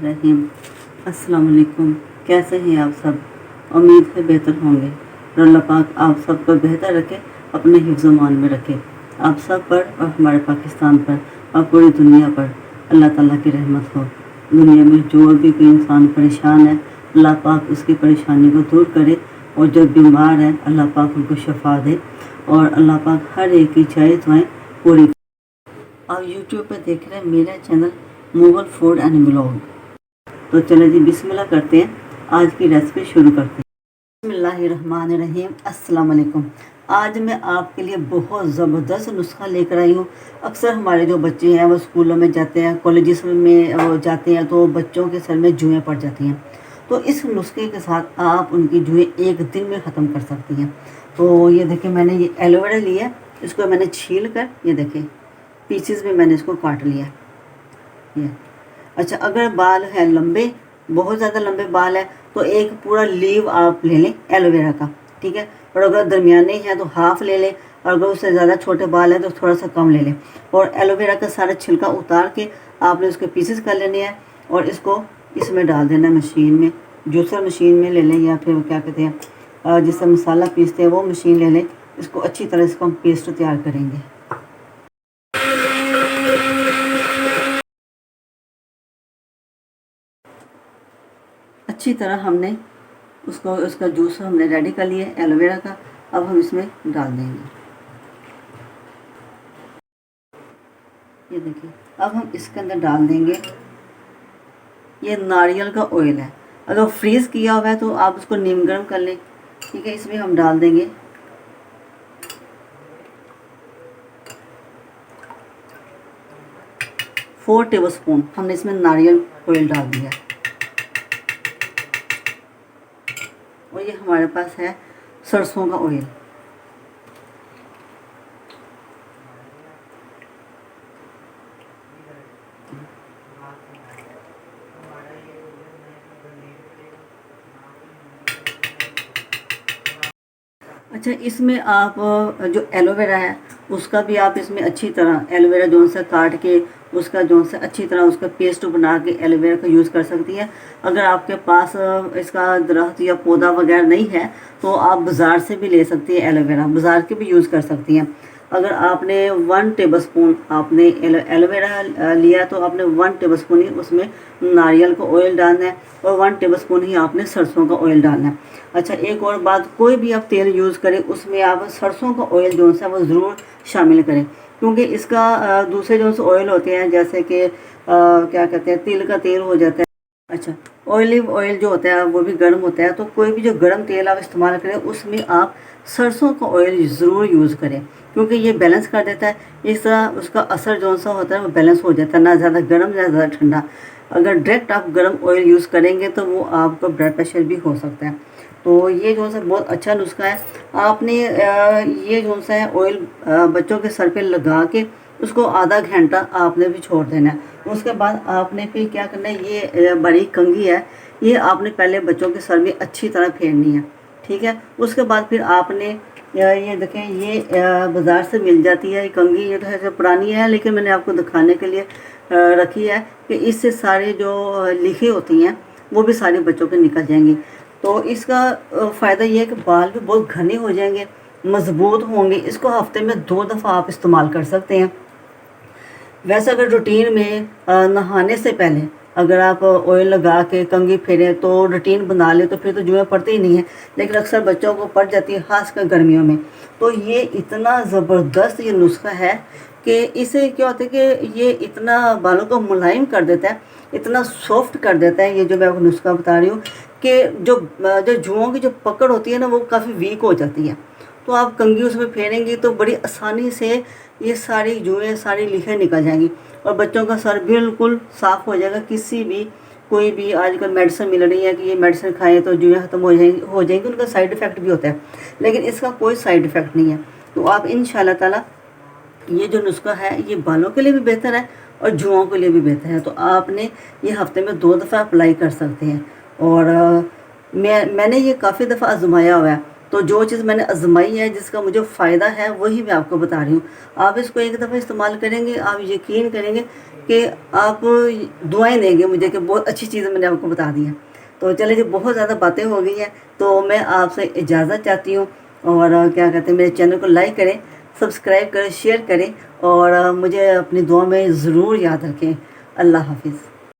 रहीम। अस्सलाम वालेकुम। कैसे हैं आप सब? उम्मीद है बेहतर होंगे। अल्लाह पाक आप सबको बेहतर रखे, अपने हिफ्ज़-ओ-मान में रखे। आप सब पर और हमारे पाकिस्तान पर और पूरी दुनिया पर अल्लाह ताला की रहमत हो। दुनिया में जो भी कोई इंसान परेशान है, अल्लाह पाक उसकी परेशानी को दूर करे, और जो बीमार है अल्लाह पाक उनको शफा दे, और अल्लाह पाक हर एक की चाहे दुआएं पूरी। आप यूट्यूब पर देख रहे हैं मेरा channel Mughal food and blog. तो चलो जी बिस्मिल्लाह करते हैं, आज की रेसिपी शुरू करते हैं। बिस्मिल्लाहिर्रहमानिर्रहीम। अस्सलाम वालेकुम। आज मैं आपके लिए बहुत ज़बरदस्त नुस्खा लेकर आई हूँ। अक्सर हमारे जो बच्चे हैं वो स्कूलों में जाते हैं, कॉलेजेस में जाते हैं, तो बच्चों के सर में जुएँ पड़ जाती हैं। तो इस नुस्खे के साथ आप उनकी जुएँ एक दिन में ख़त्म कर सकती हैं। तो ये देखिए, मैंने ये एलोवेरा लिया, इसको मैंने छील कर, ये देखिए पीसेस में मैंने इसको काट लिया। ये अच्छा, अगर बाल है लंबे, बहुत ज़्यादा लंबे बाल है, तो एक पूरा लीव आप ले लें एलोवेरा का, ठीक है। और अगर दरमियाने हैं तो हाफ ले लें, और अगर उससे ज़्यादा छोटे बाल हैं तो थोड़ा सा कम ले लें। और एलोवेरा का सारा छिलका उतार के आपने उसके पीसेस कर लेने हैं, और इसको इसमें डाल देना है मशीन में, जूसर मशीन में ले लें, या फिर क्या कहते हैं जिससे मसाला पीसते हैं वो मशीन ले लें। इसको अच्छी तरह इसको हम पेस्ट तैयार करेंगे। अच्छी तरह हमने उसका जूस हमने रेडी कर लिया एलोवेरा का। अब हम इसमें डाल देंगे, ये देखिए। अब हम इसके अंदर डाल देंगे, ये नारियल का ऑयल है। अगर फ्रीज़ किया हुआ है तो आप उसको नीम गर्म कर लें, ठीक है। इसमें हम डाल देंगे 4 टेबलस्पून हमने इसमें नारियल ऑयल डाल दिया। और ये हमारे पास है सरसों का ऑयल। अच्छा, इसमें आप जो एलोवेरा है उसका भी आप इसमें अच्छी तरह एलोवेरा जो सा काट के उसका जो सा अच्छी तरह उसका पेस्ट बना के एलोवेरा का यूज़ कर सकती है। अगर आपके पास इसका दरख्त या पौधा वगैरह नहीं है तो आप बाज़ार से भी ले सकती हैं, एलोवेरा बाज़ार के भी यूज़ कर सकती हैं। अगर आपने 1 टेबलस्पून आपने एलोवेरा लिया तो आपने 1 टेबलस्पून ही उसमें नारियल का ऑयल डालना है, और 1 टेबलस्पून ही आपने सरसों का ऑयल डालना है। अच्छा, एक और बात, कोई भी आप तेल यूज़ करें उसमें आप सरसों का ऑयल जो है वो ज़रूर शामिल करें, क्योंकि इसका दूसरे जो ऑयल होते हैं जैसे कि क्या कहते हैं तिल का तेल हो जाता है। अच्छा, ऑलिव ऑयल जो होता है वो भी गर्म होता है, तो कोई भी जो गर्म तेल आप इस्तेमाल करें उसमें आप सरसों का ऑयल ज़रूर यूज़ करें, क्योंकि ये बैलेंस कर देता है। इस तरह उसका असर जो सा होता है वो बैलेंस हो जाता है, ना ज़्यादा गर्म ना ज़्यादा ठंडा। अगर डायरेक्ट आप गर्म ऑयल यूज़ करेंगे तो वो आपका ब्लड प्रेशर भी हो सकता है। तो ये जो सा बहुत अच्छा नुस्खा है। आपने ये जो सा है ऑयल बच्चों के सर पे लगा के उसको आधा घंटा आपने भी छोड़ देना है। उसके बाद आपने फिर क्या करना है, ये बारीक कंघी है, ये आपने पहले बच्चों के सर में अच्छी तरह फेरनी है, ठीक है। उसके बाद फिर आपने ये देखें, ये बाज़ार से मिल जाती है ये कंघी। ये तो है पुरानी है, लेकिन मैंने आपको दिखाने के लिए रखी है कि इससे सारे जो लिखे होती हैं वो भी सारे बच्चों के निकल जाएंगी। तो इसका फ़ायदा ये है कि बाल भी बहुत घने हो जाएंगे, मज़बूत होंगे। इसको हफ्ते में 2 दफ़ा आप इस्तेमाल कर सकते हैं। वैसे अगर रूटीन में नहाने से पहले अगर आप ऑयल लगा के कंघी फेरें तो रूटीन बना ले तो फिर तो जुएँ पड़ती ही नहीं है, लेकिन अक्सर बच्चों को पड़ जाती है, ख़ासकर गर्मियों में। तो ये इतना ज़बरदस्त ये नुस्खा है कि इससे क्या होता है कि ये इतना बालों को मुलायम कर देता है, इतना सॉफ्ट कर देता है। ये जो मैं आपको नुस्खा बता रही हूँ कि जो जुओं की जो पकड़ होती है ना वो काफ़ी वीक हो जाती है। तो आप कंघी उसमें फेरेंगी तो बड़ी आसानी से ये सारी जुएँ सारी लिखें निकल जाएंगी, और बच्चों का सर बिल्कुल साफ़ हो जाएगा। किसी भी कोई भी आजकल मेडिसिन मिल रही है कि ये मेडिसिन खाएं तो जुएँ ख़त्म हो जाएंगी, उनका साइड इफ़ेक्ट भी होता है, लेकिन इसका कोई साइड इफ़ेक्ट नहीं है। तो आप इंशाल्लाह ताला ये जो नुस्खा है ये बालों के लिए भी बेहतर है और जुओं के लिए भी बेहतर है। तो आपने ये हफ्ते में 2 दफ़ा अप्लाई कर सकते हैं। और मैंने ये काफ़ी दफ़ा आजमाया हुआ है। तो जो चीज़ मैंने आजमाई है, जिसका मुझे फ़ायदा है, वही मैं आपको बता रही हूँ। आप इसको एक दफ़ा इस्तेमाल करेंगे, आप यकीन करेंगे कि आप दुआएं देंगे मुझे कि बहुत अच्छी चीज़ मैंने आपको बता दी है। तो चलिए जी, बहुत ज़्यादा बातें हो गई हैं, तो मैं आपसे इजाज़त चाहती हूँ। और क्या कहते हैं, मेरे चैनल को लाइक करें, सब्सक्राइब करें, शेयर करें, और मुझे अपनी दुआ में ज़रूर याद रखें। अल्लाह हाफिज़।